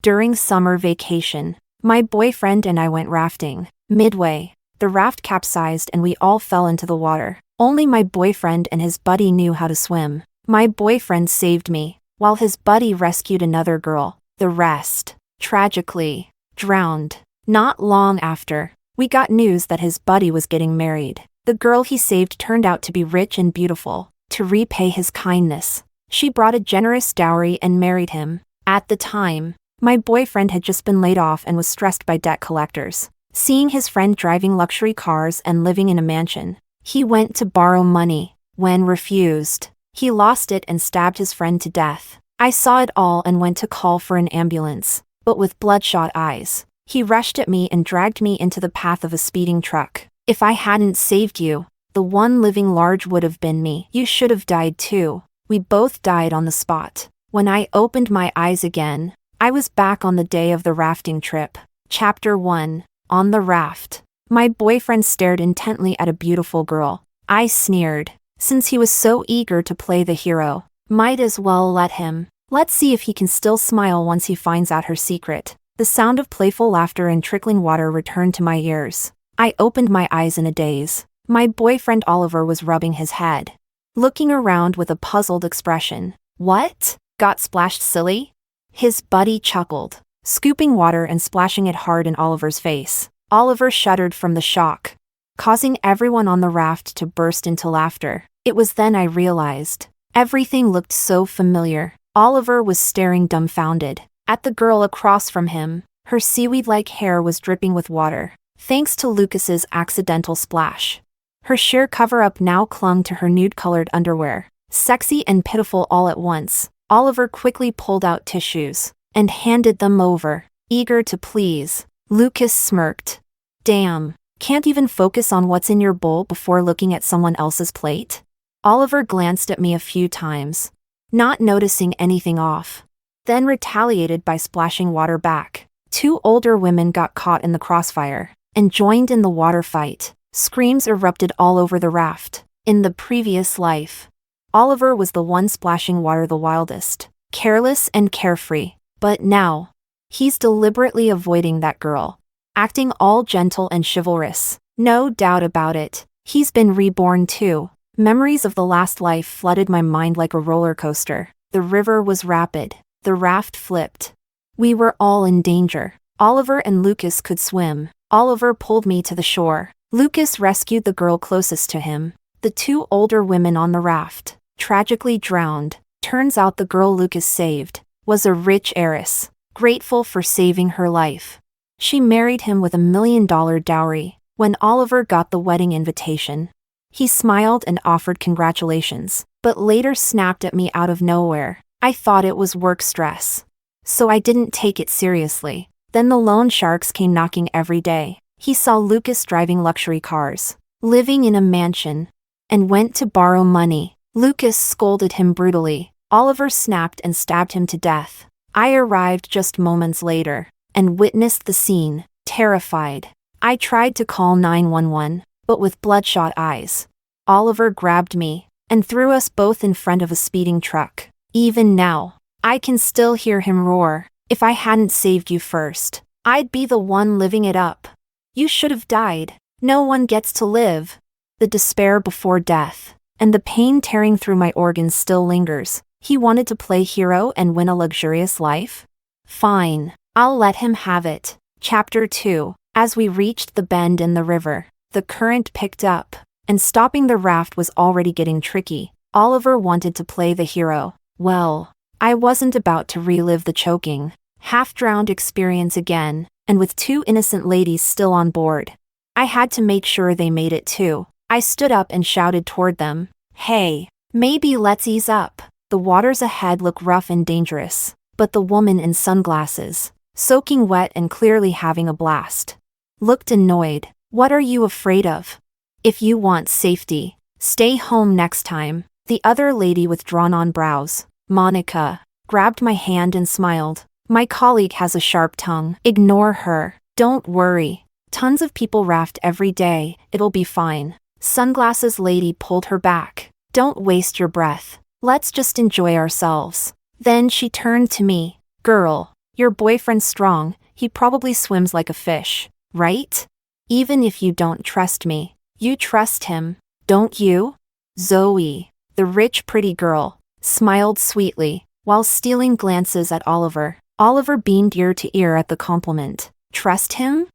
During summer vacation, my boyfriend and I went rafting. Midway, the raft capsized and we all fell into the water. Only my boyfriend and his buddy knew how to swim. My boyfriend saved me, while his buddy rescued another girl. The rest, tragically, drowned. Not long after, we got news that his buddy was getting married. The girl he saved turned out to be rich and beautiful. To repay his kindness, she brought a generous dowry and married him. At the time, my boyfriend had just been laid off and was stressed by debt collectors. Seeing his friend driving luxury cars and living in a mansion, he went to borrow money. When refused, he lost it and stabbed his friend to death. I saw it all and went to call for an ambulance, but with bloodshot eyes, he rushed at me and dragged me into the path of a speeding truck. If I hadn't saved you, the one living large would have been me. You should have died too. We both died on the spot. When I opened my eyes again, I was back on the day of the rafting trip. Chapter 1. On the raft. My boyfriend stared intently at a beautiful girl. I sneered. Since he was so eager to play the hero, might as well let him. Let's see if he can still smile once he finds out her secret. The sound of playful laughter and trickling water returned to my ears. I opened my eyes in a daze. My boyfriend Oliver was rubbing his head, looking around with a puzzled expression. What? Got splashed silly? His buddy chuckled, scooping water and splashing it hard in Oliver's face. Oliver shuddered from the shock, causing everyone on the raft to burst into laughter. It was then I realized. Everything looked so familiar. Oliver was staring dumbfounded at the girl across from him. Her seaweed-like hair was dripping with water, thanks to Lucas's accidental splash. Her sheer cover-up now clung to her nude-colored underwear. Sexy and pitiful all at once, Oliver quickly pulled out tissues and handed them over, eager to please. Lucas smirked. Damn, can't even focus on what's in your bowl before looking at someone else's plate? Oliver glanced at me a few times, not noticing anything off, then retaliated by splashing water back. Two older women got caught in the crossfire and joined in the water fight. Screams erupted all over the raft. In the previous life, Oliver was the one splashing water the wildest, careless and carefree. But now, he's deliberately avoiding that girl, acting all gentle and chivalrous. No doubt about it, he's been reborn too. Memories of the last life flooded my mind like a roller coaster. The river was rapid. The raft flipped. We were all in danger. Oliver and Lucas could swim. Oliver pulled me to the shore. Lucas rescued the girl closest to him. The two older women on the raft tragically drowned. Turns out the girl Lucas saved was a rich heiress, grateful for saving her life. She married him with $1 million dowry. When Oliver got the wedding invitation, he smiled and offered congratulations, but later snapped at me out of nowhere. I thought it was work stress, so I didn't take it seriously. Then the loan sharks came knocking every day. He saw Lucas driving luxury cars, living in a mansion, and went to borrow money. Lucas scolded him brutally. Oliver snapped and stabbed him to death. I arrived just moments later and witnessed the scene, terrified. I tried to call 911, but with bloodshot eyes. Oliver grabbed me and threw us both in front of a speeding truck. Even now, I can still hear him roar. If I hadn't saved you first, I'd be the one living it up. You should have died. No one gets to live. The despair before death, and the pain tearing through my organs still lingers. He wanted to play hero and win a luxurious life? Fine, I'll let him have it. Chapter 2. As we reached the bend in the river, the current picked up, and stopping the raft was already getting tricky. Oliver wanted to play the hero. Well, I wasn't about to relive the choking, half-drowned experience again, and with two innocent ladies still on board. I had to make sure they made it too. I stood up and shouted toward them. Hey, maybe let's ease up. The waters ahead look rough and dangerous, but the woman in sunglasses, soaking wet and clearly having a blast, looked annoyed. What are you afraid of? If you want safety, stay home next time. The other lady with drawn-on brows, Monica, grabbed my hand and smiled. My colleague has a sharp tongue. Ignore her. Don't worry. Tons of people raft every day. It'll be fine. Sunglasses lady pulled her back. Don't waste your breath. Let's just enjoy ourselves. Then she turned to me. Girl, Your boyfriend's strong, he probably swims like a fish, right? Even if you don't trust me, you trust him, don't you? Zoe, the rich pretty girl, smiled sweetly, while stealing glances at Oliver. Oliver beamed ear to ear at the compliment. Trust him?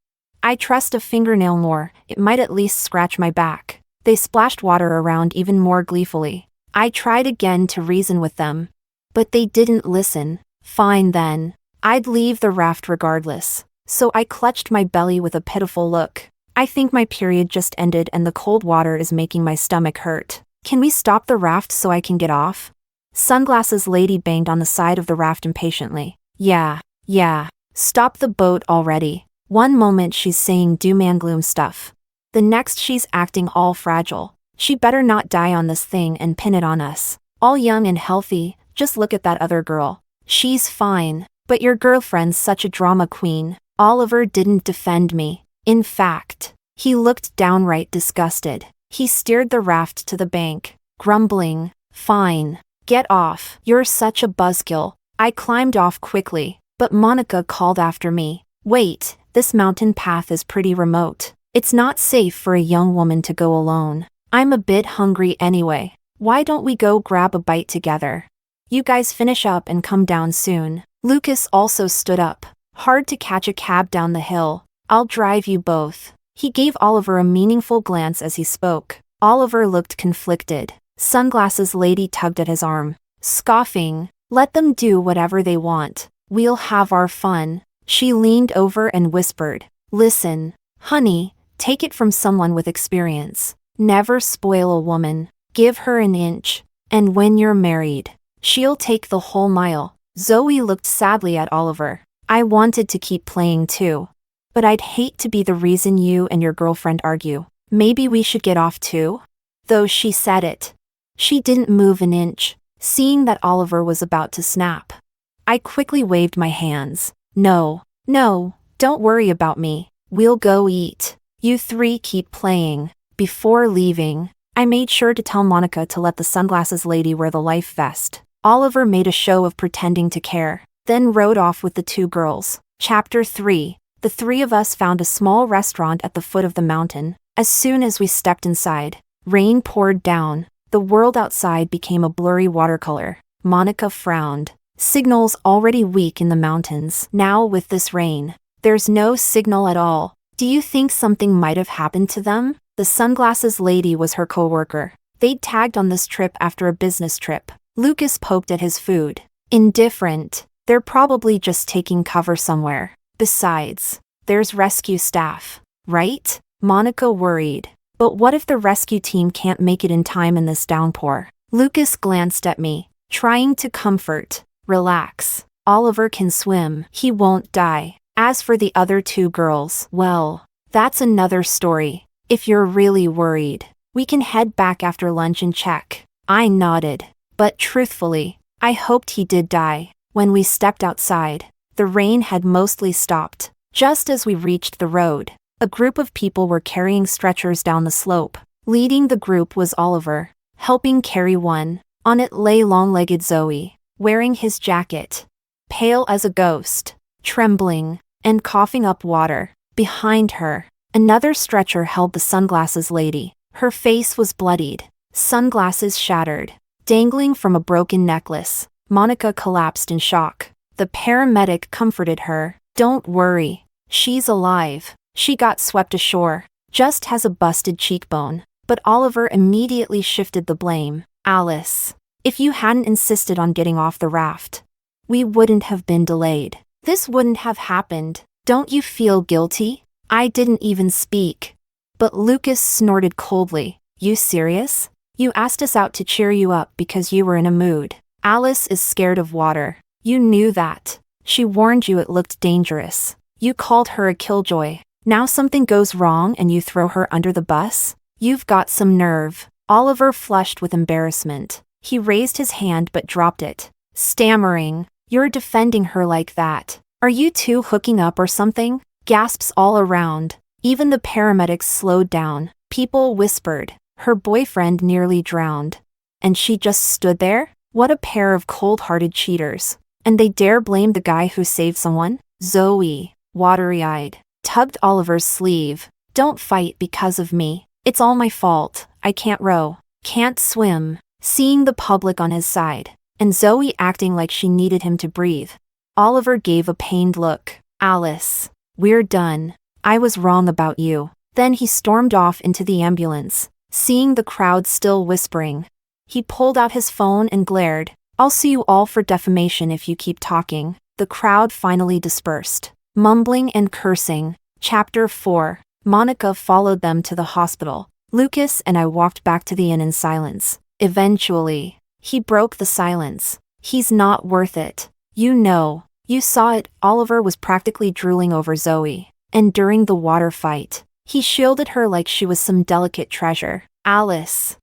I trust a fingernail more, it might at least scratch my back. They splashed water around even more gleefully. I tried again to reason with them. But they didn't listen. Fine then. I'd leave the raft regardless. So I clutched my belly with a pitiful look. I think my period just ended and the cold water is making my stomach hurt. Can we stop the raft so I can get off? Sunglasses lady banged on the side of the raft impatiently. Yeah. Stop the boat already. One moment she's saying doom and gloom stuff. The next she's acting all fragile. She better not die on this thing and pin it on us. All young and healthy, just look at that other girl. She's fine. But your girlfriend's such a drama queen. Oliver didn't defend me. In fact, he looked downright disgusted. He steered the raft to the bank, grumbling, Fine. Get off. You're such a buzzkill. I climbed off quickly, but Monica called after me. Wait, this mountain path is pretty remote. It's not safe for a young woman to go alone. I'm a bit hungry anyway. Why don't we go grab a bite together? You guys finish up and come down soon. Lucas also stood up. Hard to catch a cab down the hill. I'll drive you both. He gave Oliver a meaningful glance as he spoke. Oliver looked conflicted. Sunglasses lady tugged at his arm, scoffing. Let them do whatever they want. We'll have our fun. She leaned over and whispered, Listen, honey, take it from someone with experience. Never spoil a woman. Give her an inch. And when you're married, she'll take the whole mile. Zoe looked sadly at Oliver. I wanted to keep playing too. But I'd hate to be the reason you and your girlfriend argue. Maybe we should get off too? Though she said it. She didn't move an inch, seeing that Oliver was about to snap. I quickly waved my hands. No, don't worry about me. We'll go eat. You three keep playing. Before leaving, I made sure to tell Monica to let the sunglasses lady wear the life vest. Oliver made a show of pretending to care, then rode off with the two girls. Chapter 3. The three of us found a small restaurant at the foot of the mountain. As soon as we stepped inside, rain poured down. The world outside became a blurry watercolor. Monica frowned. Signals already weak in the mountains. Now with this rain, there's no signal at all. Do you think something might have happened to them? The sunglasses lady was her coworker. They'd tagged on this trip after a business trip. Lucas poked at his food. Indifferent. They're probably just taking cover somewhere. Besides, there's rescue staff, right? Monica worried. But what if the rescue team can't make it in time in this downpour? Lucas glanced at me, trying to comfort. Relax. Oliver can swim. He won't die. As for the other two girls, well, that's another story. If you're really worried, we can head back after lunch and check. I nodded. But truthfully, I hoped he did die. When we stepped outside, the rain had mostly stopped. Just as we reached the road, a group of people were carrying stretchers down the slope. Leading the group was Oliver, helping carry one. On it lay long-legged Zoe, wearing his jacket, pale as a ghost, trembling, and coughing up water. Behind her, another stretcher held the sunglasses lady. Her face was bloodied, sunglasses shattered, dangling from a broken necklace. Monica collapsed in shock. The paramedic comforted her. Don't worry, she's alive. She got swept ashore, just has a busted cheekbone. But Oliver immediately shifted the blame. Alice, if you hadn't insisted on getting off the raft, we wouldn't have been delayed. This wouldn't have happened. Don't you feel guilty? I didn't even speak. But Lucas snorted coldly. You serious? You asked us out to cheer you up because you were in a mood. Alice is scared of water. You knew that. She warned you it looked dangerous. You called her a killjoy. Now something goes wrong and you throw her under the bus? You've got some nerve. Oliver flushed with embarrassment. He raised his hand but dropped it, stammering. You're defending her like that. Are you two hooking up or something? Gasps all around. Even the paramedics slowed down. People whispered. Her boyfriend nearly drowned. And she just stood there? What a pair of cold-hearted cheaters. And they dare blame the guy who saved someone? Zoe, watery-eyed, tugged Oliver's sleeve. Don't fight because of me. It's all my fault. I can't row. Can't swim. Seeing the public on his side, and Zoe acting like she needed him to breathe. Oliver gave a pained look. Alice, we're done. I was wrong about you. Then he stormed off into the ambulance, seeing the crowd still whispering. He pulled out his phone and glared. I'll sue you all for defamation if you keep talking. The crowd finally dispersed, mumbling and cursing. Chapter 4. Monica followed them to the hospital. Lucas and I walked back to the inn in silence. Eventually, he broke the silence. He's not worth it. You know, you saw it. Oliver was practically drooling over Zoe. And during the water fight, he shielded her like she was some delicate treasure. Alice.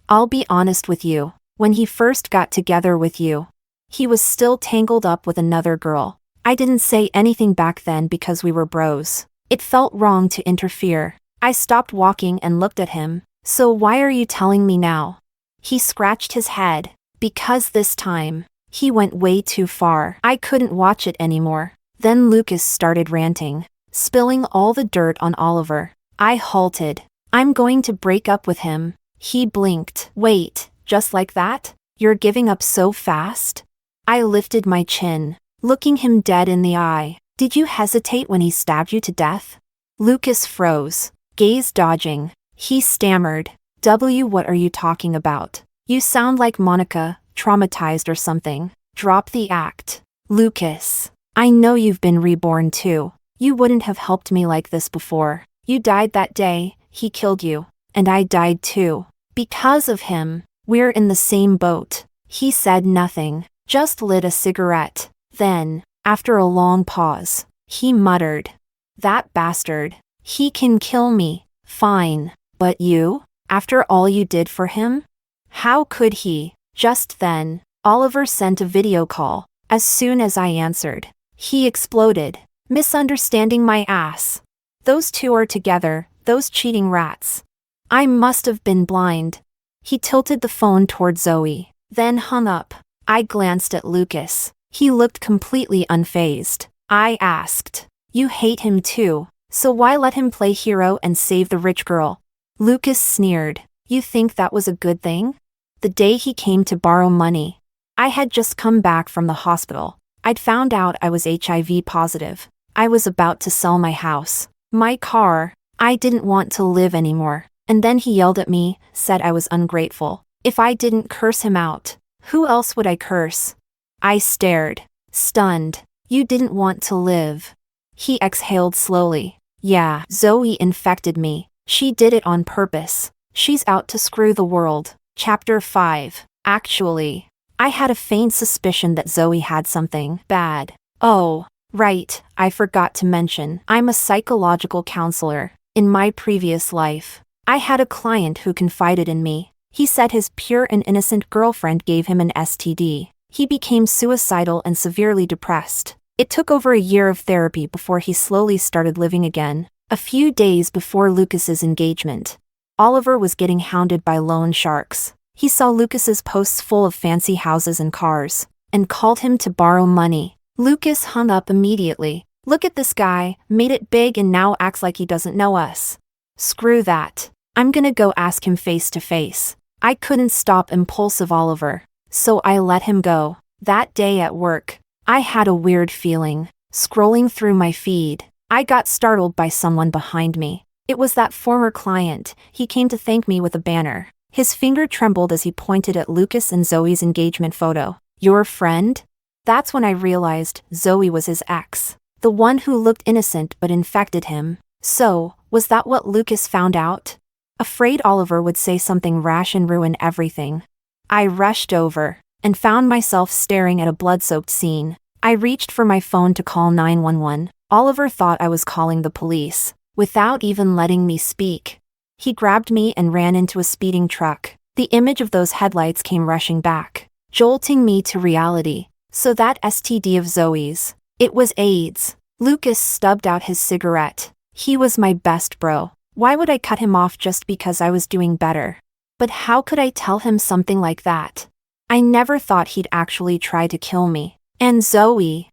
I'll be honest with you. When he first got together with you, he was still tangled up with another girl. I didn't say anything back then because we were bros. It felt wrong to interfere. I stopped walking and looked at him. So why are you telling me now? He scratched his head. Because this time, he went way too far. I couldn't watch it anymore. Then Lucas started ranting, spilling all the dirt on Oliver. I halted. I'm going to break up with him. He blinked. Wait, just like that? You're giving up so fast? I lifted my chin, looking him dead in the eye. Did you hesitate when he stabbed you to death? Lucas froze, gaze dodging. He stammered. What are you talking about? You sound like Monica, traumatized or something. Drop the act. Lucas, I know you've been reborn too. You wouldn't have helped me like this before. You died that day, he killed you. And I died too. Because of him. We're in the same boat. He said nothing, just lit a cigarette. Then, after a long pause, he muttered. That bastard. He can kill me. Fine. But you? After all you did for him? How could he? Just then, Oliver sent a video call. As soon as I answered, he exploded. Misunderstanding my ass. Those two are together, those cheating rats. I must have been blind. He tilted the phone toward Zoe, then hung up. I glanced at Lucas. He looked completely unfazed. I asked, you hate him too, so why let him play hero and save the rich girl? Lucas sneered. You think that was a good thing? The day he came to borrow money. I had just come back from the hospital. I'd found out I was HIV positive. I was about to sell my house, my car. I didn't want to live anymore. And then he yelled at me, said I was ungrateful. If I didn't curse him out, who else would I curse? I stared, stunned. You didn't want to live. He exhaled slowly. Yeah, Zoe infected me. She did it on purpose. She's out to screw the world. Chapter 5. Actually, I had a faint suspicion that Zoe had something bad. Oh, right, I forgot to mention. I'm a psychological counselor. In my previous life, I had a client who confided in me. He said his pure and innocent girlfriend gave him an STD. He became suicidal and severely depressed. It took over a year of therapy before he slowly started living again. A few days before Lucas's engagement, Oliver was getting hounded by loan sharks. He saw Lucas's posts full of fancy houses and cars, and called him to borrow money. Lucas hung up immediately. Look at this guy, made it big and now acts like he doesn't know us. Screw that. I'm gonna go ask him face to face. I couldn't stop impulsive Oliver, so I let him go. That day at work, I had a weird feeling. Scrolling through my feed, I got startled by someone behind me. It was that former client. He came to thank me with a banner. His finger trembled as he pointed at Lucas and Zoe's engagement photo. Your friend? That's when I realized Zoe was his ex. The one who looked innocent but infected him. So, was that what Lucas found out? Afraid Oliver would say something rash and ruin everything. I rushed over, and found myself staring at a blood-soaked scene. I reached for my phone to call 911. Oliver thought I was calling the police, without even letting me speak. He grabbed me and ran into a speeding truck. The image of those headlights came rushing back, jolting me to reality. So that STD of Zoe's, it was AIDS. Lucas stubbed out his cigarette. He was my best bro. Why would I cut him off just because I was doing better? But how could I tell him something like that? I never thought he'd actually try to kill me. And Zoe.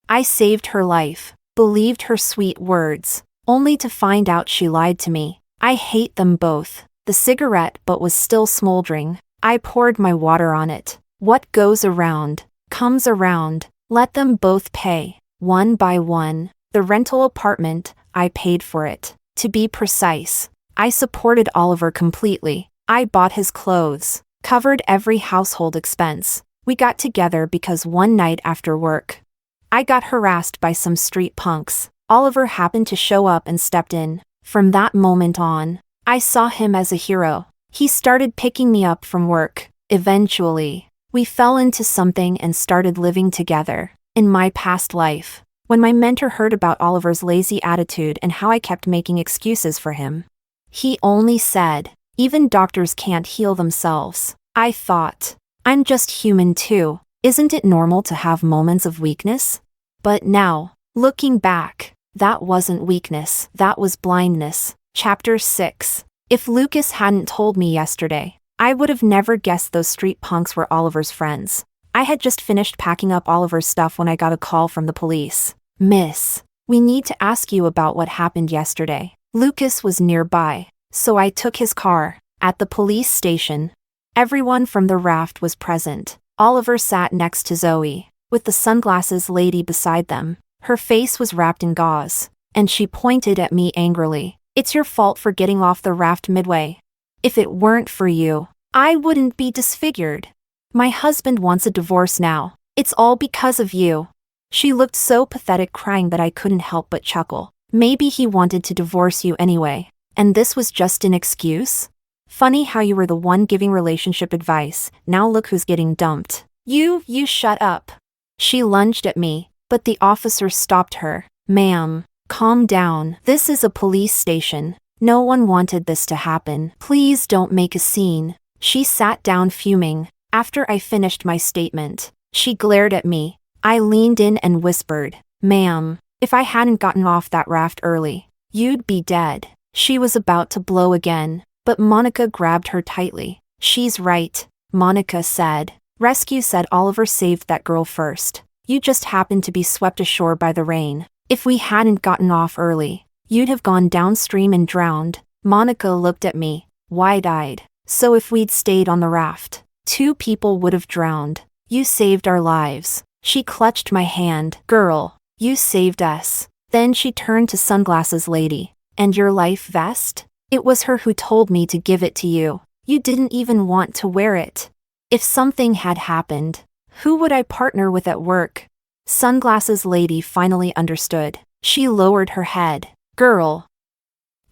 I saved her life, believed her sweet words, only to find out she lied to me. I hate them both. The cigarette butt was still smoldering. I poured my water on it. What goes around, comes around. Let them both pay, one by one. The rental apartment, I paid for it. To be precise, I supported Oliver completely. I bought his clothes, covered every household expense. We got together because one night after work, I got harassed by some street punks. Oliver happened to show up and stepped in. From that moment on, I saw him as a hero. He started picking me up from work. Eventually, we fell into something and started living together. In my past life, when my mentor heard about Oliver's lazy attitude and how I kept making excuses for him, he only said, "Even doctors can't heal themselves." I thought, I'm just human too. Isn't it normal to have moments of weakness? But now, looking back, that wasn't weakness, that was blindness. Chapter 6. If Lucas hadn't told me yesterday, I would have never guessed those street punks were Oliver's friends. I had just finished packing up Oliver's stuff when I got a call from the police. "Miss, we need to ask you about what happened yesterday." Lucas was nearby, so I took his car. At the police station, everyone from the raft was present. Oliver sat next to Zoe, with the sunglasses lady beside them. Her face was wrapped in gauze, and she pointed at me angrily. "It's your fault for getting off the raft midway. If it weren't for you, I wouldn't be disfigured. My husband wants a divorce now. It's all because of you." She looked so pathetic, crying, that I couldn't help but chuckle. Maybe he wanted to divorce you anyway, and this was just an excuse? Funny how you were the one giving relationship advice, now look who's getting dumped. You shut up. She lunged at me, but the officer stopped her. "Ma'am, calm down. This is a police station. No one wanted this to happen. Please don't make a scene." She sat down fuming. After I finished my statement, she glared at me. I leaned in and whispered, "Ma'am, if I hadn't gotten off that raft early, you'd be dead." She was about to blow again, but Monica grabbed her tightly. "She's right," Monica said. "Rescue said Oliver saved that girl first. You just happened to be swept ashore by the rain. If we hadn't gotten off early, you'd have gone downstream and drowned." Monica looked at me, wide-eyed. "So if we'd stayed on the raft, 2 people would have drowned. You saved our lives." She clutched my hand. "Girl, you saved us." Then she turned to sunglasses lady. "And your life vest? It was her who told me to give it to you. You didn't even want to wear it. If something had happened, who would I partner with at work?" Sunglasses lady finally understood. She lowered her head. "Girl,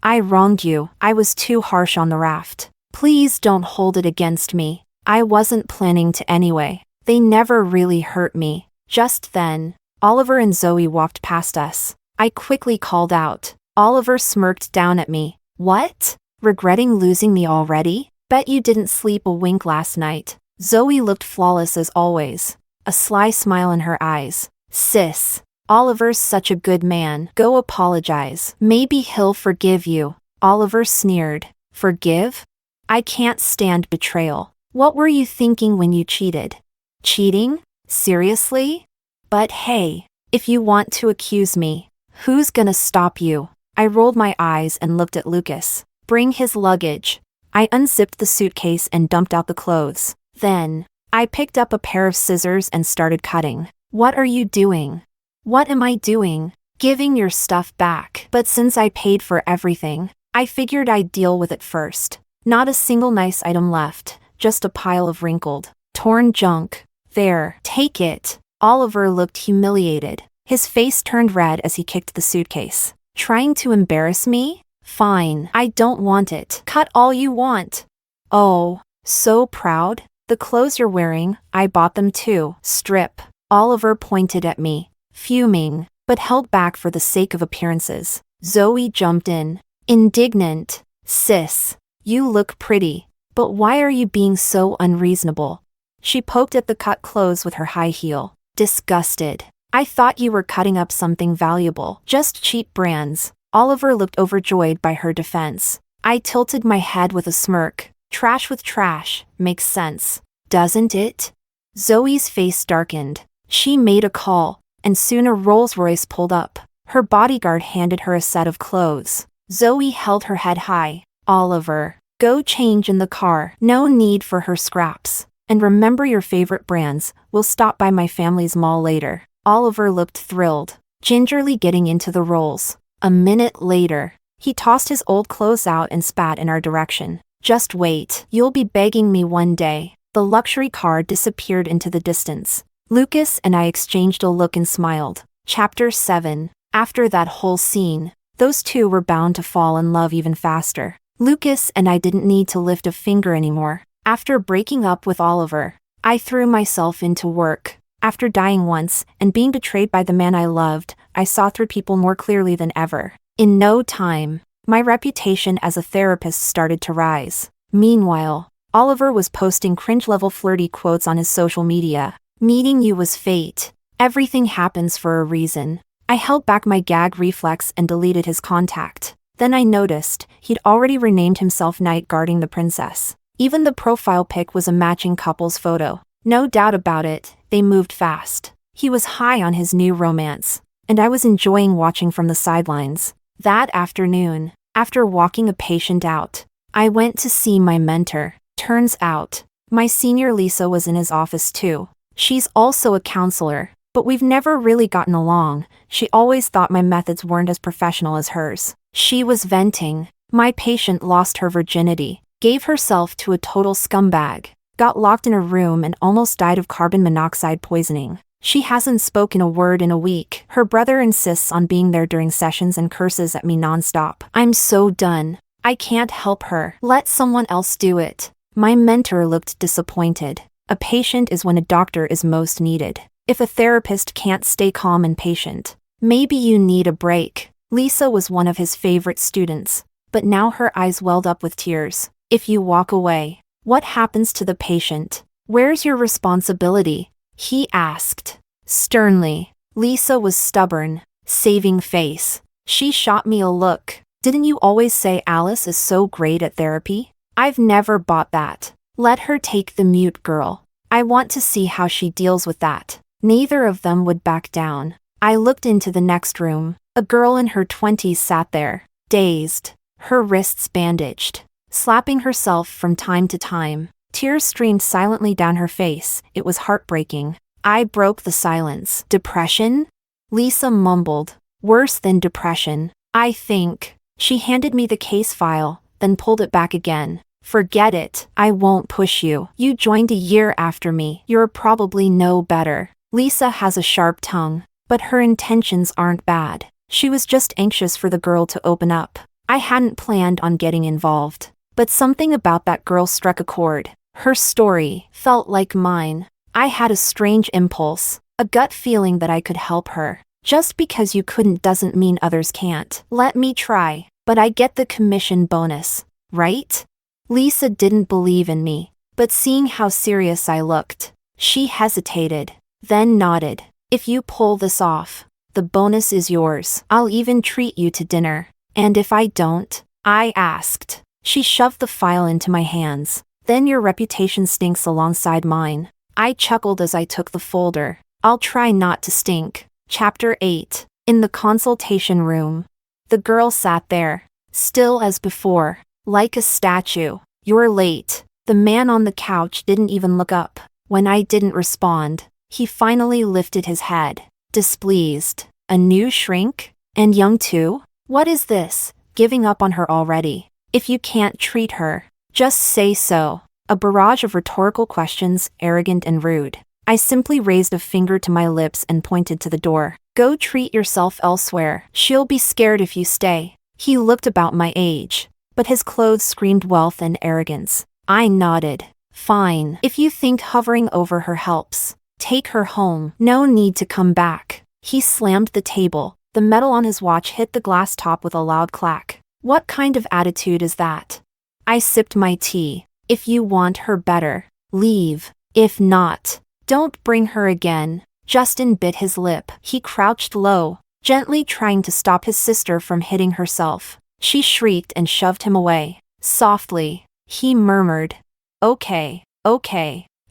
I wronged you. I was too harsh on the raft. Please don't hold it against me. I wasn't planning to anyway. They never really hurt me." Just then, Oliver and Zoe walked past us. I quickly called out. Oliver smirked down at me. "What? Regretting losing me already? Bet you didn't sleep a wink last night." Zoe looked flawless as always, a sly smile in her eyes. "Sis, Oliver's such a good man. Go apologize. Maybe he'll forgive you." Oliver sneered. "Forgive? I can't stand betrayal. What were you thinking when you cheated?" "Cheating? Seriously? But hey, if you want to accuse me, who's gonna stop you?" I rolled my eyes and looked at Lucas. "Bring his luggage." I unzipped the suitcase and dumped out the clothes. Then, I picked up a pair of scissors and started cutting. "What are you doing?" "What am I doing?" "Giving your stuff back." "But since I paid for everything, I figured I'd deal with it first." Not a single nice item left, just a pile of wrinkled, torn junk. "There, take it." Oliver looked humiliated. His face turned red as he kicked the suitcase. "Trying to embarrass me? Fine, I don't want it. Cut all you want." "Oh, so proud? The clothes you're wearing, I bought them too." "Strip." Oliver pointed at me, fuming, but held back for the sake of appearances. Zoe jumped in, indignant. "Sis, you look pretty, but why are you being so unreasonable?" She poked at the cut clothes with her high heel, disgusted. "I thought you were cutting up something valuable." "Just cheap brands." Oliver looked overjoyed by her defense. I tilted my head with a smirk. "Trash with trash, makes sense, doesn't it?" Zoe's face darkened. She made a call, and soon a Rolls-Royce pulled up. Her bodyguard handed her a set of clothes. Zoe held her head high. Oliver, go change in the car. No need for her scraps. And remember your favorite brands. We'll stop by my family's mall later. Oliver looked thrilled, gingerly getting into the Rolls. A minute later, he tossed his old clothes out and spat in our direction. Just wait. You'll be begging me one day. The luxury car disappeared into the distance. Lucas and I exchanged a look and smiled. Chapter 7. After that whole scene, those two were bound to fall in love even faster. Lucas and I didn't need to lift a finger anymore. After breaking up with Oliver, I threw myself into work. After dying once and being betrayed by the man I loved, I saw through people more clearly than ever. In no time, my reputation as a therapist started to rise. Meanwhile, Oliver was posting cringe-level flirty quotes on his social media. Meeting you was fate. Everything happens for a reason. I held back my gag reflex and deleted his contact. Then I noticed he'd already renamed himself Knight Guarding the Princess. Even the profile pic was a matching couple's photo. No doubt about it, they moved fast. He was high on his new romance, and I was enjoying watching from the sidelines. That afternoon, after walking a patient out, I went to see my mentor. Turns out, my senior Lisa was in his office too. She's also a counselor, but we've never really gotten along. She always thought my methods weren't as professional as hers. She was venting. My patient lost her virginity, gave herself to a total scumbag, got locked in a room and almost died of carbon monoxide poisoning. She hasn't spoken a word in a week. Her brother insists on being there during sessions and curses at me nonstop. I'm so done. I can't help her. Let someone else do it. My mentor looked disappointed. A patient is when a doctor is most needed. If a therapist can't stay calm and patient, maybe you need a break. Lisa was one of his favorite students, but now her eyes welled up with tears. If you walk away, what happens to the patient? Where's your responsibility? He asked. Sternly. Lisa was stubborn, saving face. She shot me a look. Didn't you always say Alice is so great at therapy? I've never bought that. Let her take the mute girl. I want to see how she deals with that. Neither of them would back down. I looked into the next room. A girl in her 20s sat there, dazed, her wrists bandaged, slapping herself from time to time. Tears streamed silently down her face. It was heartbreaking. I broke the silence. Depression? Lisa mumbled. Worse than depression, I think. She handed me the case file, then pulled it back again. Forget it. I won't push you. You joined a year after me. You're probably no better. Lisa has a sharp tongue, but her intentions aren't bad. She was just anxious for the girl to open up. I hadn't planned on getting involved, but something about that girl struck a chord. Her story felt like mine. I had a strange impulse, a gut feeling that I could help her. Just because you couldn't doesn't mean others can't. Let me try, but I get the commission bonus, right? Lisa didn't believe in me, but seeing how serious I looked, she hesitated, then nodded. If you pull this off, the bonus is yours. I'll even treat you to dinner. And if I don't? I asked. She shoved the file into my hands. Then your reputation stinks alongside mine. I chuckled as I took the folder. I'll try not to stink. Chapter 8. In the consultation room. The girl sat there, still as before, like a statue. You're late. The man on the couch didn't even look up. When I didn't respond, he finally lifted his head, displeased. A new shrink? And young too? What is this? Giving up on her already? If you can't treat her, just say so. A barrage of rhetorical questions, arrogant and rude. I simply raised a finger to my lips and pointed to the door. Go treat yourself elsewhere. She'll be scared if you stay. He looked about my age, but his clothes screamed wealth and arrogance. I nodded. Fine. If you think hovering over her helps, take her home. No need to come back. He slammed the table. The metal on his watch hit the glass top with a loud clack. What kind of attitude is that? I sipped my tea. If you want her better, leave. If not, don't bring her again. Justin bit his lip. He crouched low, gently trying to stop his sister from hitting herself. She shrieked and shoved him away. Softly, he murmured, Okay,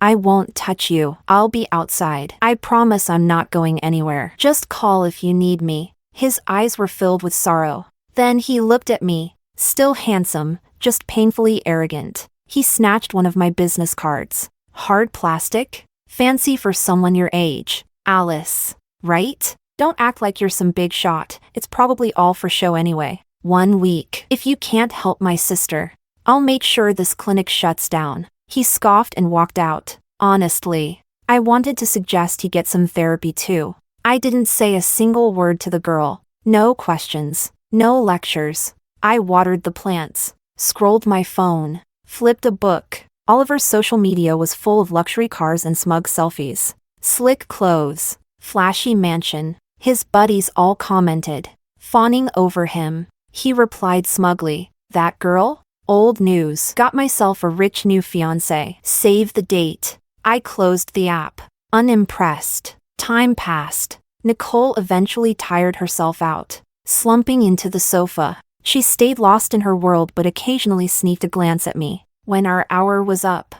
I won't touch you. I'll be outside. I promise I'm not going anywhere. Just call if you need me. His eyes were filled with sorrow. Then he looked at me, still handsome, just painfully arrogant. He snatched one of my business cards. Hard plastic? Fancy for someone your age. Alice. Right? Don't act like you're some big shot. It's probably all for show anyway. 1 week. If you can't help my sister, I'll make sure this clinic shuts down. He scoffed and walked out. Honestly, I wanted to suggest he get some therapy too. I didn't say a single word to the girl. No questions. No lectures. I watered the plants, scrolled my phone, flipped a book. Oliver's social media was full of luxury cars and smug selfies. Slick clothes, flashy mansion. His buddies all commented, fawning over him. He replied smugly, "That girl? Old news. Got myself a rich new fiancé. Save the date." I closed the app, unimpressed. Time passed. Nicole eventually tired herself out, slumping into the sofa. She stayed lost in her world but occasionally sneaked a glance at me. When our hour was up,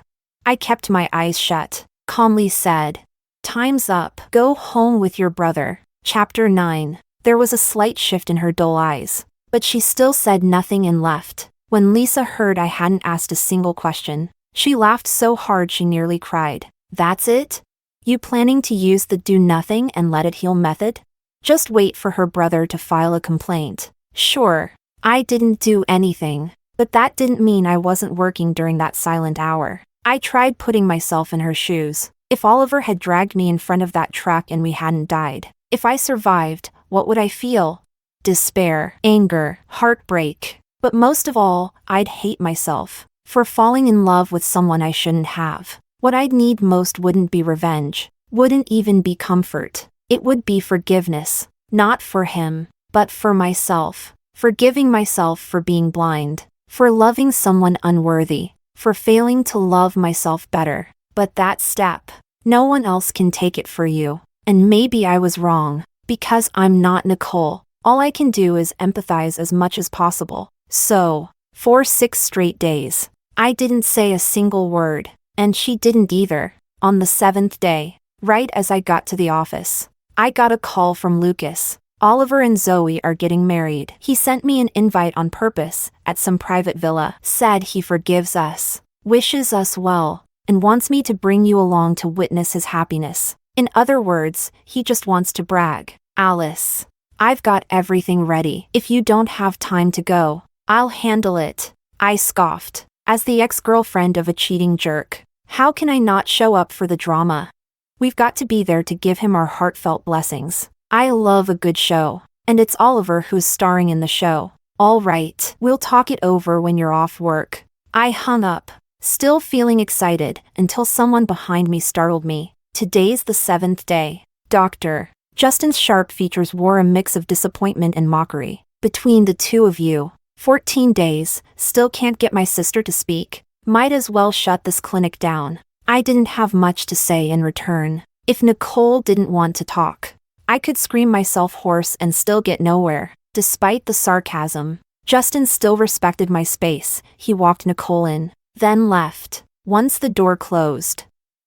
I kept my eyes shut, calmly said, "Time's up. Go home with your brother." Chapter 9. There was a slight shift in her dull eyes, but she still said nothing and left. When Lisa heard I hadn't asked a single question, she laughed so hard she nearly cried. "That's it? You planning to use the do nothing and let it heal method? Just wait for her brother to file a complaint." Sure, I didn't do anything, but that didn't mean I wasn't working during that silent hour. I tried putting myself in her shoes. If Oliver had dragged me in front of that truck and we hadn't died, if I survived, what would I feel? Despair, anger, heartbreak. But most of all, I'd hate myself for falling in love with someone I shouldn't have. What I'd need most wouldn't be revenge, wouldn't even be comfort. It would be forgiveness, not for him, but for myself. Forgiving myself for being blind, for loving someone unworthy, for failing to love myself better. But that step, no one else can take it for you. And maybe I was wrong, because I'm not Nicole. All I can do is empathize as much as possible. So, for 6 straight days, I didn't say a single word, and she didn't either. On the 7th day, right as I got to the office, I got a call from Lucas. Oliver and Zoe are getting married. He sent me an invite on purpose, at some private villa, said he forgives us, wishes us well, and wants me to bring you along to witness his happiness. In other words, he just wants to brag. Alice, I've got everything ready. If you don't have time to go, I'll handle it. I scoffed. As the ex-girlfriend of a cheating jerk, how can I not show up for the drama? We've got to be there to give him our heartfelt blessings. I love a good show, and it's Oliver who's starring in the show. All right, we'll talk it over when you're off work. I hung up, still feeling excited, until someone behind me startled me. Today's the 7th day. Doctor. Justin's sharp features wore a mix of disappointment and mockery. Between the two of you, 14 days, still can't get my sister to speak. Might as well shut this clinic down. I didn't have much to say in return. If Nicole didn't want to talk, I could scream myself hoarse and still get nowhere. Despite the sarcasm, Justin still respected my space. He walked Nicole in, then left. Once the door closed,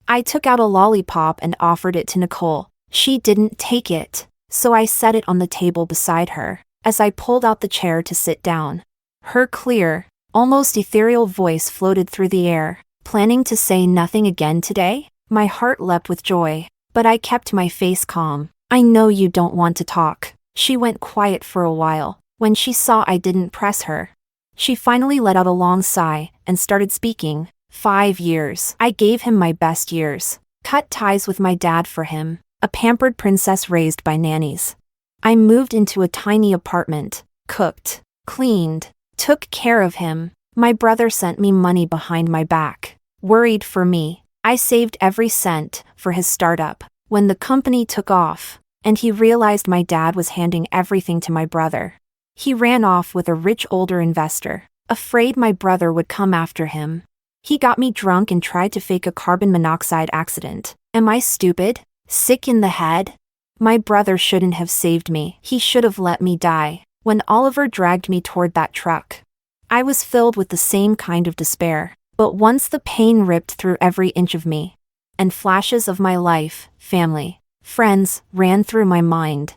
I took out a lollipop and offered it to Nicole. She didn't take it, so I set it on the table beside her. As I pulled out the chair to sit down, her clear, almost ethereal voice floated through the air. Planning to say nothing again today? My heart leapt with joy, but I kept my face calm. I know you don't want to talk. She went quiet for a while. When she saw I didn't press her, she finally let out a long sigh and started speaking. 5 years. I gave him my best years. Cut ties with my dad for him, a pampered princess raised by nannies. I moved into a tiny apartment, cooked, cleaned, took care of him. My brother sent me money behind my back, worried for me. I saved every cent for his startup. When the company took off, and he realized my dad was handing everything to my brother, he ran off with a rich older investor, afraid my brother would come after him. He got me drunk and tried to fake a carbon monoxide accident. Am I stupid? Sick in the head? My brother shouldn't have saved me. He should have let me die. When Oliver dragged me toward that truck, I was filled with the same kind of despair. But once the pain ripped through every inch of me, and flashes of my life, family, friends, ran through my mind.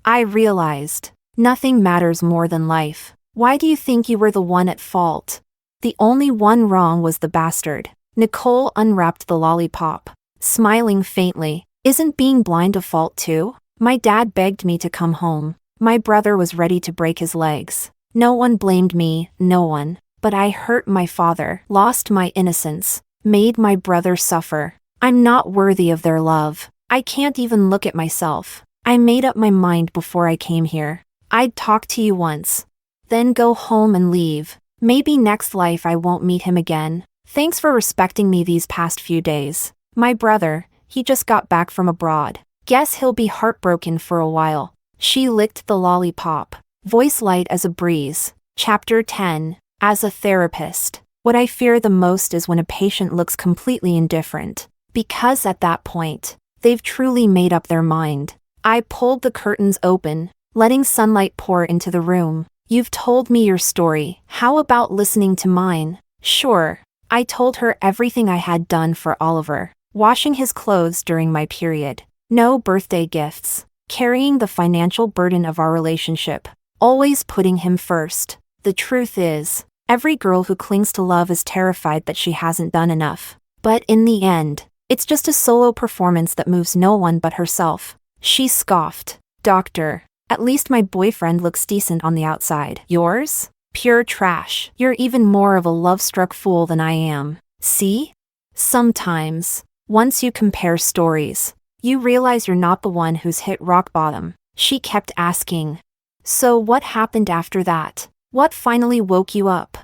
I realized, nothing matters more than life. Why do you think you were the one at fault? The only one wrong was the bastard. Nicole unwrapped the lollipop, smiling faintly. Isn't being blind a fault too? My dad begged me to come home. My brother was ready to break his legs. No one blamed me, no one. But I hurt my father, lost my innocence, made my brother suffer. I'm not worthy of their love. I can't even look at myself. I made up my mind before I came here. I'd talk to you once, then go home and leave. Maybe next life I won't meet him again. Thanks for respecting me these past few days. My brother, he just got back from abroad. Guess he'll be heartbroken for a while. She licked the lollipop, voice light as a breeze. Chapter 10. As a therapist, what I fear the most is when a patient looks completely indifferent. Because at that point, they've truly made up their mind. I pulled the curtains open, letting sunlight pour into the room. You've told me your story. How about listening to mine? Sure. I told her everything I had done for Oliver. Washing his clothes during my period. No birthday gifts. Carrying the financial burden of our relationship. Always putting him first. The truth is, every girl who clings to love is terrified that she hasn't done enough. But in the end, it's just a solo performance that moves no one but herself. She scoffed. Doctor, at least my boyfriend looks decent on the outside. Yours? Pure trash. You're even more of a love-struck fool than I am. See? Sometimes, once you compare stories, you realize you're not the one who's hit rock bottom. She kept asking. So what happened after that? What finally woke you up?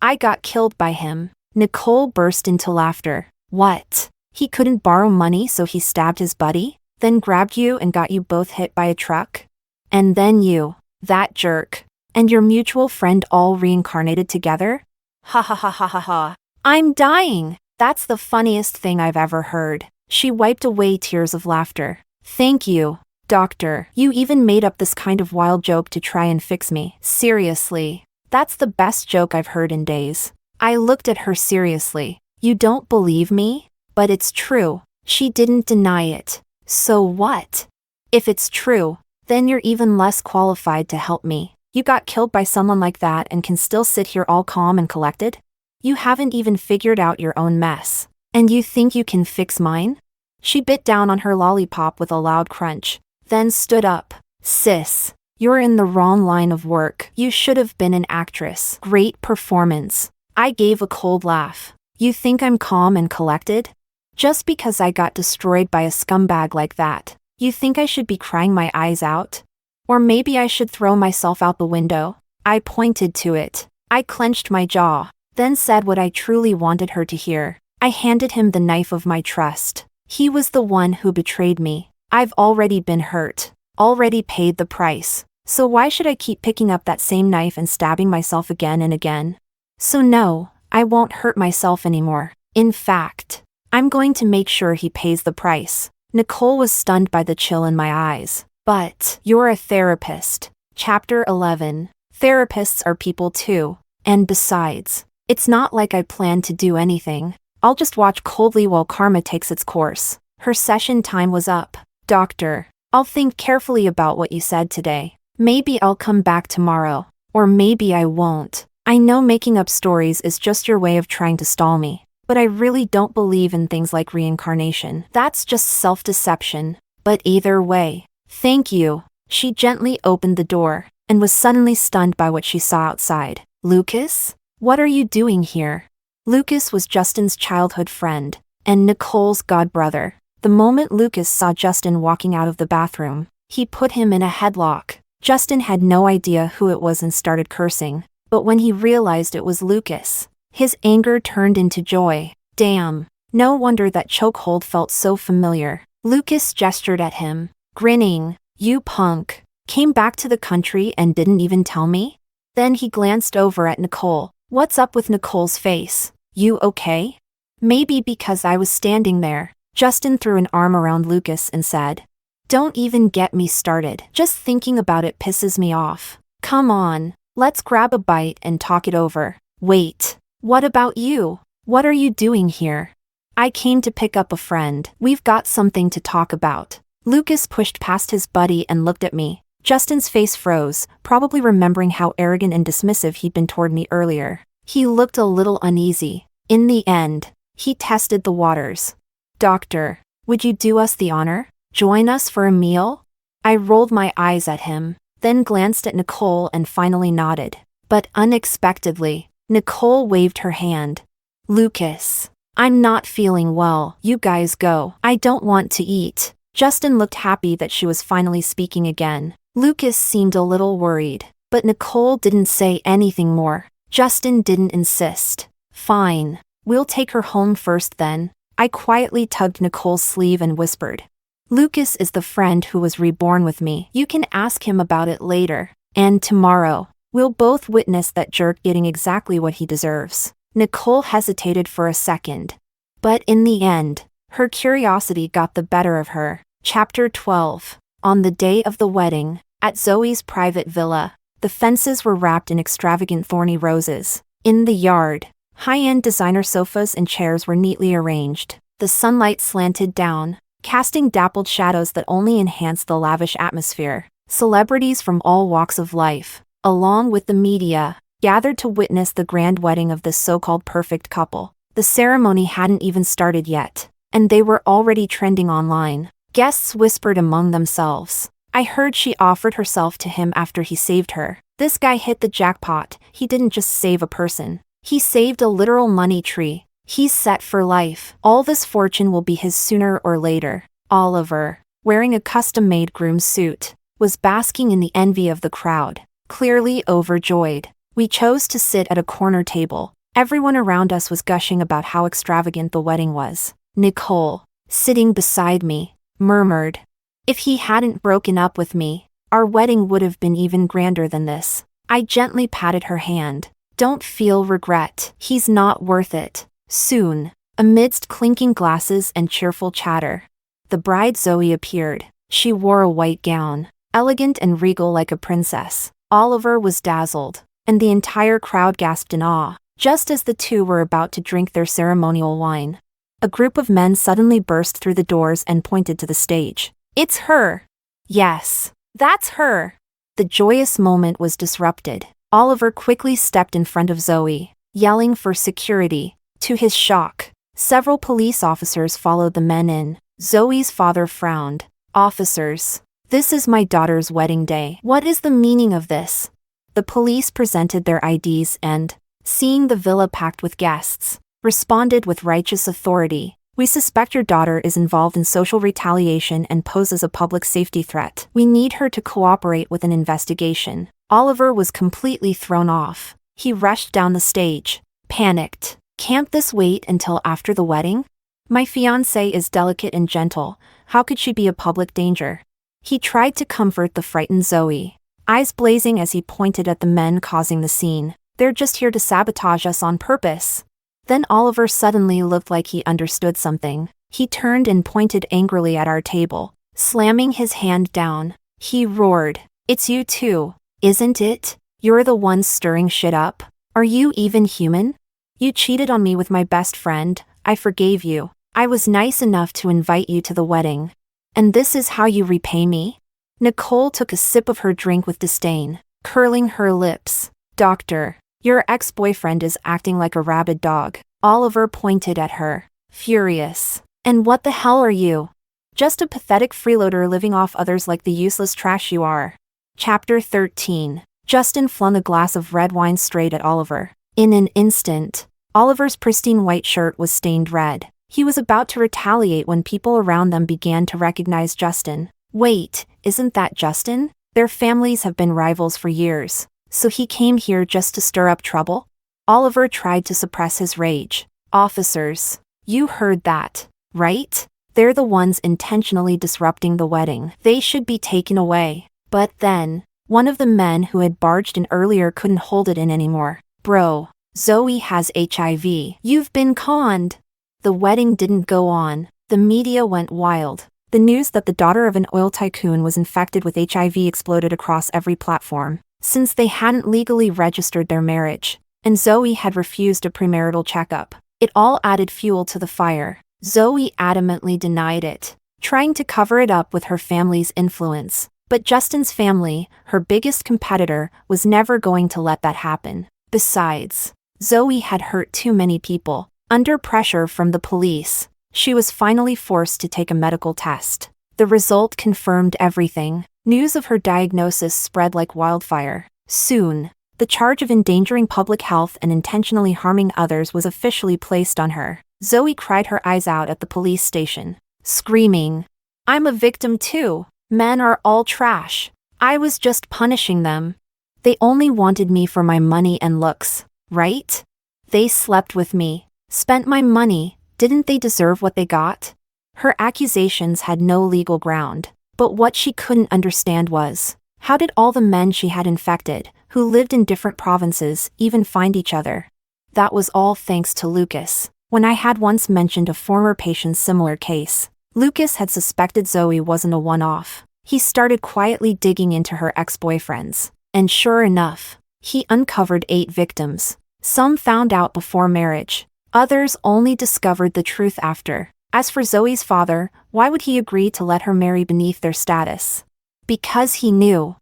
I got killed by him. Nicole burst into laughter. What? He couldn't borrow money so he stabbed his buddy? Then grabbed you and got you both hit by a truck? And then you, that jerk, and your mutual friend all reincarnated together? Ha ha ha ha ha ha. I'm dying. That's the funniest thing I've ever heard. She wiped away tears of laughter. Thank you, doctor. You even made up this kind of wild joke to try and fix me. Seriously. That's the best joke I've heard in days. I looked at her seriously. You don't believe me? But it's true. She didn't deny it. So what? If it's true, then you're even less qualified to help me. You got killed by someone like that and can still sit here all calm and collected? You haven't even figured out your own mess. And you think you can fix mine? She bit down on her lollipop with a loud crunch, then stood up. Sis, you're in the wrong line of work. You should have been an actress. Great performance. I gave a cold laugh. You think I'm calm and collected? Just because I got destroyed by a scumbag like that, you think I should be crying my eyes out? Or maybe I should throw myself out the window? I pointed to it. I clenched my jaw, then said what I truly wanted her to hear. I handed him the knife of my trust. He was the one who betrayed me. I've already been hurt, already paid the price. So why should I keep picking up that same knife and stabbing myself again and again? So no, I won't hurt myself anymore. In fact, I'm going to make sure he pays the price. Nicole was stunned by the chill in my eyes. But, you're a therapist. Chapter 11. Therapists are people too. And besides, it's not like I plan to do anything. I'll just watch coldly while karma takes its course. Her session time was up. Doctor, I'll think carefully about what you said today. Maybe I'll come back tomorrow. Or maybe I won't. I know making up stories is just your way of trying to stall me. But I really don't believe in things like reincarnation. That's just self-deception. But either way, thank you. She gently opened the door, and was suddenly stunned by what she saw outside. Lucas? What are you doing here? Lucas was Justin's childhood friend, and Nicole's godbrother. The moment Lucas saw Justin walking out of the bathroom, he put him in a headlock. Justin had no idea who it was and started cursing. But when he realized it was Lucas, his anger turned into joy. Damn. No wonder that chokehold felt so familiar. Lucas gestured at him, grinning. You punk. Came back to the country and didn't even tell me? Then he glanced over at Nicole. What's up with Nicole's face? You okay? Maybe because I was standing there. Justin threw an arm around Lucas and said, Don't even get me started. Just thinking about it pisses me off. Come on, let's grab a bite and talk it over. Wait. What about you? What are you doing here? I came to pick up a friend. We've got something to talk about. Lucas pushed past his buddy and looked at me. Justin's face froze, probably remembering how arrogant and dismissive he'd been toward me earlier. He looked a little uneasy. In the end, he tested the waters. Doctor, would you do us the honor? Join us for a meal? I rolled my eyes at him, then glanced at Nicole and finally nodded. But unexpectedly, Nicole waved her hand. Lucas, I'm not feeling well. You guys go. I don't want to eat. Justin looked happy that she was finally speaking again. Lucas seemed a little worried, but Nicole didn't say anything more. Justin didn't insist. Fine. We'll take her home first then. I quietly tugged Nicole's sleeve and whispered. Lucas is the friend who was reborn with me. You can ask him about it later. And tomorrow, we'll both witness that jerk getting exactly what he deserves. Nicole hesitated for a second. But in the end, her curiosity got the better of her. Chapter 12. On the day of the wedding, at Zoe's private villa, the fences were wrapped in extravagant thorny roses. In the yard, high-end designer sofas and chairs were neatly arranged. The sunlight slanted down, casting dappled shadows that only enhanced the lavish atmosphere. Celebrities from all walks of life, along with the media, gathered to witness the grand wedding of this so-called perfect couple. The ceremony hadn't even started yet, and they were already trending online. Guests whispered among themselves. I heard she offered herself to him after he saved her. This guy hit the jackpot. He didn't just save a person. He saved a literal money tree. He's set for life. All this fortune will be his sooner or later. Oliver, wearing a custom-made groom's suit, was basking in the envy of the crowd, clearly overjoyed. We chose to sit at a corner table. Everyone around us was gushing about how extravagant the wedding was. Nicole, sitting beside me, murmured, if he hadn't broken up with me, our wedding would have been even grander than this. I gently patted her hand. Don't feel regret. He's not worth it. Soon, amidst clinking glasses and cheerful chatter, the bride Zoe appeared. She wore a white gown, elegant and regal like a princess. Oliver was dazzled, and the entire crowd gasped in awe, just as the two were about to drink their ceremonial wine. A group of men suddenly burst through the doors and pointed to the stage. It's her! Yes, that's her! The joyous moment was disrupted. Oliver quickly stepped in front of Zoe, yelling for security. To his shock, several police officers followed the men in. Zoe's father frowned. Officers, this is my daughter's wedding day. What is the meaning of this? The police presented their IDs and, seeing the villa packed with guests, responded with righteous authority. We suspect your daughter is involved in social retaliation and poses a public safety threat. We need her to cooperate with an investigation. Oliver was completely thrown off. He rushed down the stage, panicked. Can't this wait until after the wedding? My fiancé is delicate and gentle. How could she be a public danger? He tried to comfort the frightened Zoe, eyes blazing as he pointed at the men causing the scene. They're just here to sabotage us on purpose. Then Oliver suddenly looked like he understood something. He turned and pointed angrily at our table, slamming his hand down. He roared, "It's you too, isn't it? You're the ones stirring shit up. Are you even human? You cheated on me with my best friend. I forgave you. I was nice enough to invite you to the wedding. And this is how you repay me?" Nicole took a sip of her drink with disdain, curling her lips. "Doctor, your ex-boyfriend is acting like a rabid dog." Oliver pointed at her, furious. "And what the hell are you? Just a pathetic freeloader living off others like the useless trash you are." Chapter 13. Justin flung a glass of red wine straight at Oliver. In an instant, Oliver's pristine white shirt was stained red. He was about to retaliate when people around them began to recognize Justin. Wait, isn't that Justin? Their families have been rivals for years. So he came here just to stir up trouble? Oliver tried to suppress his rage. "Officers, you heard that, right? They're the ones intentionally disrupting the wedding. They should be taken away." But then, one of the men who had barged in earlier couldn't hold it in anymore. "Bro, Zoe has HIV. You've been conned." The wedding didn't go on. The media went wild. The news that the daughter of an oil tycoon was infected with HIV exploded across every platform. Since they hadn't legally registered their marriage, and Zoe had refused a premarital checkup, It all added fuel to the fire. Zoe adamantly denied it, trying to cover it up with her family's influence. But Justin's family, her biggest competitor, was never going to let that happen. Besides, Zoe had hurt too many people. Under pressure from the police, she was finally forced to take a medical test. The result confirmed everything. News of her diagnosis spread like wildfire. Soon, the charge of endangering public health and intentionally harming others was officially placed on her. Zoe cried her eyes out at the police station, screaming, "I'm a victim too. Men are all trash. I was just punishing them. They only wanted me for my money and looks, right? They slept with me, spent my money. Didn't they deserve what they got?" Her accusations had no legal ground, but what she couldn't understand was, how did all the men she had infected, who lived in different provinces, even find each other? That was all thanks to Lucas. When I had once mentioned a former patient's similar case, Lucas had suspected Zoe wasn't a one-off. He started quietly digging into her ex-boyfriends, and sure enough, he uncovered 8 victims. Some found out before marriage, others only discovered the truth after. As for Zoe's father, why would he agree to let her marry beneath their status? Because he knew,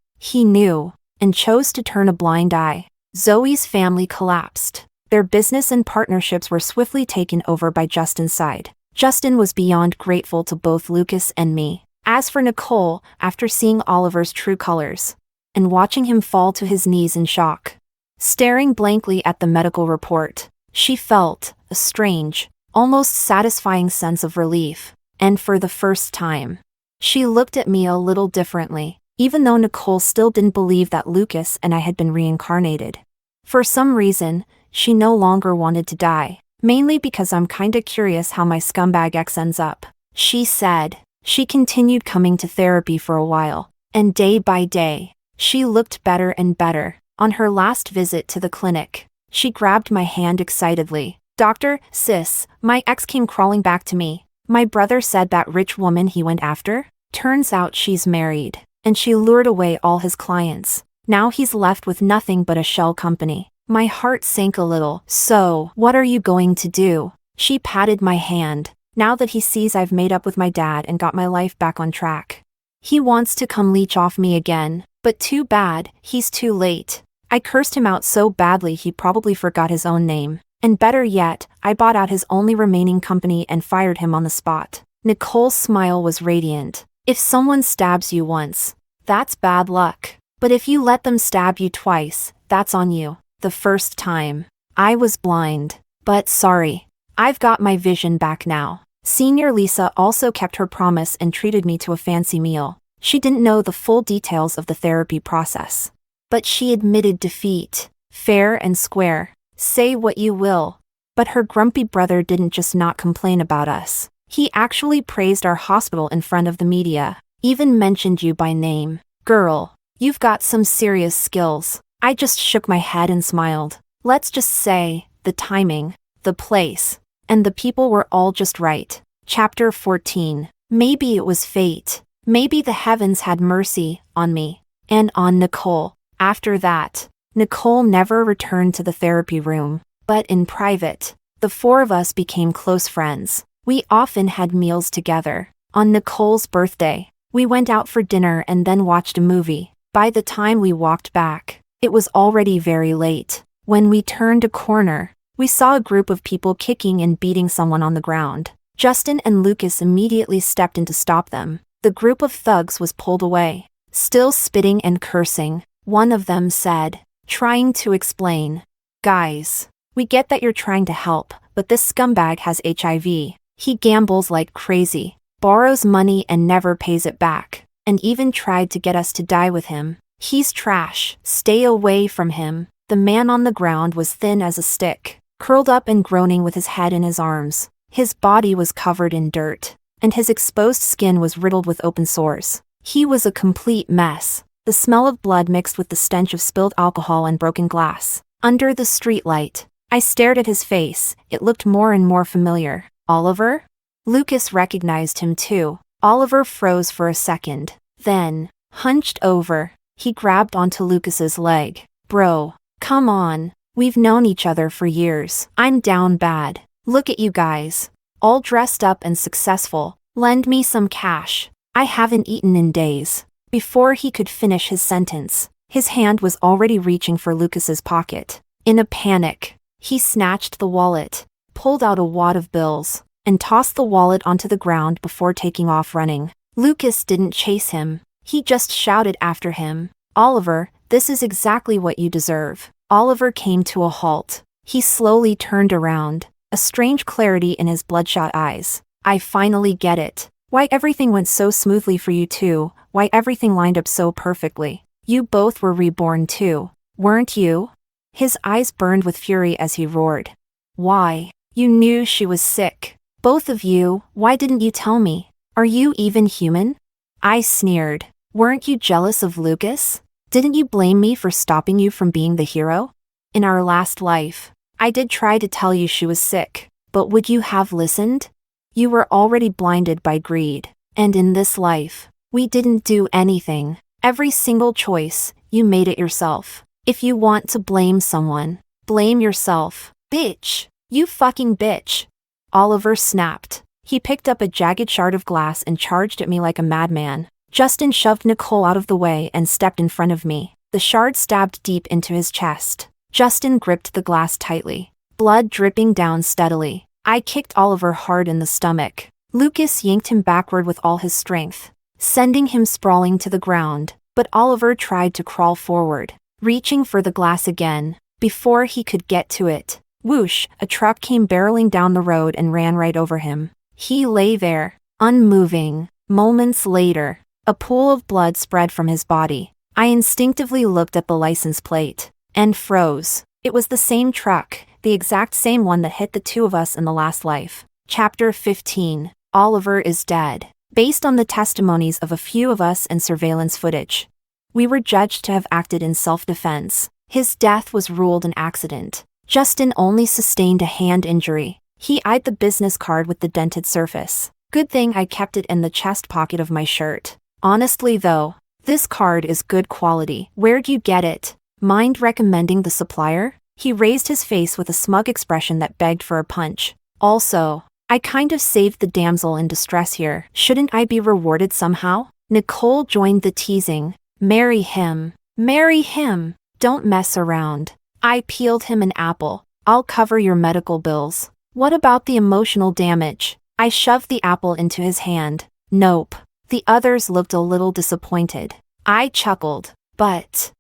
and chose to turn a blind eye. Zoe's family collapsed. Their business and partnerships were swiftly taken over by Justin's side. Justin was beyond grateful to both Lucas and me. As for Nicole, after seeing Oliver's true colors, and watching him fall to his knees in shock, staring blankly at the medical report, she felt a strange, almost satisfying sense of relief. And for the first time, she looked at me a little differently, even though Nicole still didn't believe that Lucas and I had been reincarnated. For some reason, she no longer wanted to die, mainly because I'm kinda curious how my scumbag ex ends up, she said. She continued coming to therapy for a while, and day by day, she looked better and better. On her last visit to the clinic, she grabbed my hand excitedly. "Doctor, sis, my ex came crawling back to me. My brother said that rich woman he went after? Turns out she's married, and she lured away all his clients. Now he's left with nothing but a shell company." My heart sank a little. "So, what are you going to do?" She patted my hand. "Now that he sees I've made up with my dad and got my life back on track, he wants to come leech off me again. But too bad, he's too late. I cursed him out so badly he probably forgot his own name. And better yet, I bought out his only remaining company and fired him on the spot." Nicole's smile was radiant. "If someone stabs you once, that's bad luck. But if you let them stab you twice, that's on you. The first time, I was blind. But sorry, I've got my vision back now." Senior Lisa also kept her promise and treated me to a fancy meal. She didn't know the full details of the therapy process, but she admitted defeat, fair and square. Say what you will, but her grumpy brother didn't just not complain about us. He actually praised our hospital in front of the media, even mentioned you by name. "Girl, you've got some serious skills." I just shook my head and smiled. Let's just say, the timing, the place, and the people were all just right. Chapter 14. Maybe it was fate. Maybe the heavens had mercy on me, and on Nicole. After that, Nicole never returned to the therapy room, but in private, the 4 of us became close friends. We often had meals together. On Nicole's birthday, we went out for dinner and then watched a movie. By the time we walked back, it was already very late. When we turned a corner, we saw a group of people kicking and beating someone on the ground. Justin and Lucas immediately stepped in to stop them. The group of thugs was pulled away, still spitting and cursing. One of them said, trying to explain, "Guys, we get that you're trying to help, but this scumbag has HIV. He gambles like crazy, borrows money and never pays it back, and even tried to get us to die with him. He's trash. Stay away from him." The man on the ground was thin as a stick, curled up and groaning with his head in his arms. His body was covered in dirt, and his exposed skin was riddled with open sores. He was a complete mess. The smell of blood mixed with the stench of spilled alcohol and broken glass. Under the streetlight, I stared at his face. It looked more and more familiar. Oliver? Lucas recognized him too. Oliver froze for a second, then, hunched over, he grabbed onto Lucas's leg. "Bro, come on. We've known each other for years. I'm down bad." Look at you guys. All dressed up and successful. Lend me some cash. I haven't eaten in days. Before he could finish his sentence, his hand was already reaching for Lucas's pocket. In a panic, he snatched the wallet, pulled out a wad of bills, and tossed the wallet onto the ground before taking off running. Lucas didn't chase him. He just shouted after him, "Oliver, this is exactly what you deserve." Oliver came to a halt. He slowly turned around, a strange clarity in his bloodshot eyes. "I finally get it. Why everything went so smoothly for you two, why everything lined up so perfectly. You both were reborn too, weren't you?" His eyes burned with fury as he roared. "Why? You knew she was sick. Both of you, why didn't you tell me? Are you even human?" I sneered. "Weren't you jealous of Lucas? Didn't you blame me for stopping you from being the hero? In our last life, I did try to tell you she was sick, but would you have listened? You were already blinded by greed, and in this life, we didn't do anything. Every single choice, you made it yourself. If you want to blame someone, blame yourself. Bitch! You fucking bitch!" Oliver snapped. He picked up a jagged shard of glass and charged at me like a madman. Justin shoved Nicole out of the way and stepped in front of me. The shard stabbed deep into his chest. Justin gripped the glass tightly, blood dripping down steadily. I kicked Oliver hard in the stomach. Lucas yanked him backward with all his strength, sending him sprawling to the ground, but Oliver tried to crawl forward, reaching for the glass again. Before he could get to it, whoosh, a truck came barreling down the road and ran right over him. He lay there, unmoving. Moments later, a pool of blood spread from his body. I instinctively looked at the license plate and froze. It was the same truck, the exact same one that hit the two of us in the last life. Chapter 15. Oliver is dead. Based on the testimonies of a few of us and surveillance footage, we were judged to have acted in self-defense. His death was ruled an accident. Justin only sustained a hand injury. He eyed the business card with the dented surface. Good thing I kept it in the chest pocket of my shirt. Honestly though, this card is good quality. Where'd you get it? Mind recommending the supplier? He raised his face with a smug expression that begged for a punch. Also, I kind of saved the damsel in distress here. Shouldn't I be rewarded somehow? Nicole joined the teasing. Marry him. Marry him. Don't mess around. I peeled him an apple. I'll cover your medical bills. What about the emotional damage? I shoved the apple into his hand. Nope. The others looked a little disappointed. I chuckled. But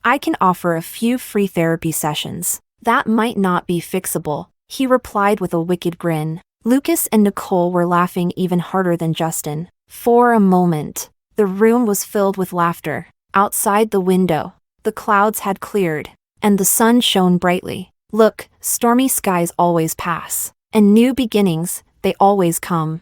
I can offer a few free therapy sessions. That might not be fixable, he replied with a wicked grin. Lucas and Nicole were laughing even harder than Justin. For a moment, the room was filled with laughter. Outside the window, the clouds had cleared, and the sun shone brightly. Look, stormy skies always pass, and new beginnings, they always come.